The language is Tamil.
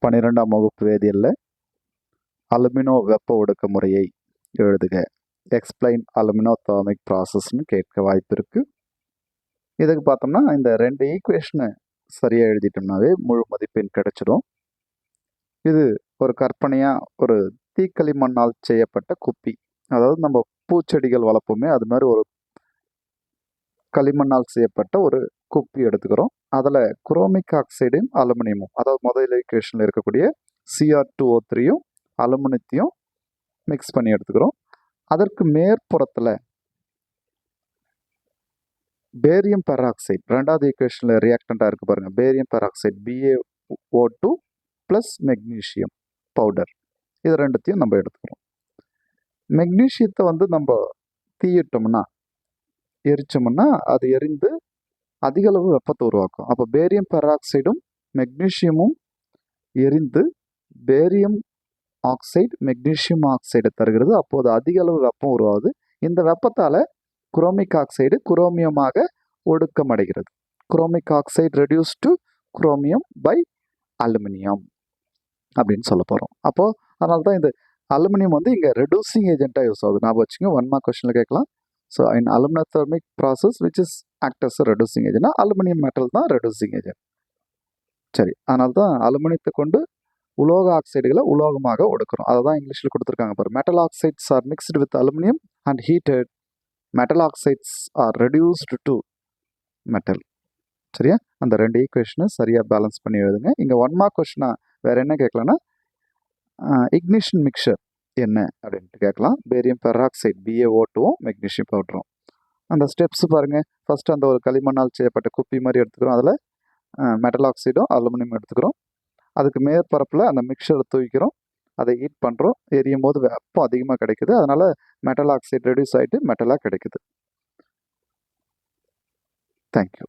12ஆம் வகுப்பு வேதியியல்ல அலுமினோ வெப்ப ஒடுக்க முறையை எழுதுக. எக்ஸ்பிளைன் அலுமினோதெர்மிக் ப்ராசஸ்ன்னு கேட்க வாய்ப்பு இருக்குது. இதுக்கு பார்த்தோம்னா இந்த 2 ஈக்குவேஷனை சரியாக எழுதிட்டோம்னாவே முழு மதிப்பெண் கிடைச்சிடும். இது ஒரு கற்பனையாக ஒரு தீக்களிமண்ணால் செய்யப்பட்ட குப்பி, அதாவது நம்ம பூச்செடிகள் வளர்ப்போமே அது மாதிரி ஒரு களிமண்ணால் செய்யப்பட்ட ஒரு குப்பி எடுத்துக்கிறோம். அதில் குரோமிக் ஆக்சைடும் அலுமினியமும், அதாவது முதல் ஈக்குவேஷனில் இருக்கக்கூடிய Cr2O3யும் அலுமினியத்தையும் மிக்ஸ் பண்ணி எடுத்துக்கிறோம். அதற்கு மேற்புறத்தில் பேரியம் பெராக்சைடு, ரெண்டாவது ஈக்குவேஷனில் ரியாக்டண்ட்டாக இருக்குது பாருங்கள், barium peroxide BaO2 plus magnesium powder, இது ரெண்டுத்தையும் நம்ம எடுத்துக்கிறோம். மெக்னீஷியத்தை நம்ம தீயிட்டோம்னா, எரிச்சோம்னா அது எரிந்து அதிக அளவு வெப்பத்தை உருவாக்கும். அப்போ பேரியம் பெராக்சைடும் மெக்னீஷியமும் எரிந்து பேரியம் ஆக்சைடு மெக்னீஷியம் ஆக்சைடை தருகிறது. அப்போது அதிக அளவு வெப்பம் உருவாகுது. இந்த வெப்பத்தால் குரோமிக் ஆக்சைடு குரோமியமாக ஒடுக்கமடைகிறது. Chromic oxide reduce to chromium by aluminium அப்படின்னு சொல்ல போகிறோம். அப்போது அதனால தான் இந்த அலுமினியம் இங்கே ரெடியூசிங் ஏஜென்ட்டாக யூஸ் ஆகுது. நான் வச்சுங்க 1 மார்க் கொஸ்டினில் கேட்கலாம். So in aluminothermic process which is act as reducing ஏஜென்ட்னா அலுமினியம் மெட்டல் தான் ரெடியூசிங் ஏஜென்ட். சரி, அதனால தான் அலுமினியத்தை கொண்டு உலோக ஆக்சைடுகளை உலோகமாக ஒடுக்கிறோம். அதை தான் இங்கிலீஷில் கொடுத்துருக்காங்க பாரு. Metal oxides are mixed with aluminium and heated. Metal oxides are reduced to metal. சரியா? அந்த 2 ஈக்குவேஷனை சரியாக பேலன்ஸ் பண்ணி எழுதுங்க. இங்கே 1 மார்க் கொஸ்டினா வேறு என்ன கேட்கலான்னா, இக்னிஷன் மிக்சர் என்ன அப்படின்ட்டு கேட்கலாம். பேரியம் பெராக்சைடு BaO2வும் மெக்னீஷியம் பவுடரும். அந்த ஸ்டெப்ஸ் பாருங்கள். ஃபஸ்ட்டு அந்த ஒரு களிமண்ணால் செய்யப்பட்ட குப்பி மாதிரி எடுத்துக்கிறோம். அதில் மெட்டல் ஆக்சைடும் அலுமினியம் எடுத்துக்கிறோம். அதுக்கு மேற்பரப்பில் அந்த மிக்சரை தூக்கிக்கிறோம். அதை ஹீட் பண்ணுறோம். எரியும் போது வெப்பம் அதிகமாக கிடைக்குது. அதனால் மெட்டல் ஆக்சைடு ரெடியூஸ் ஆகிட்டு மெட்டலாக கிடைக்குது. தேங்க்யூ.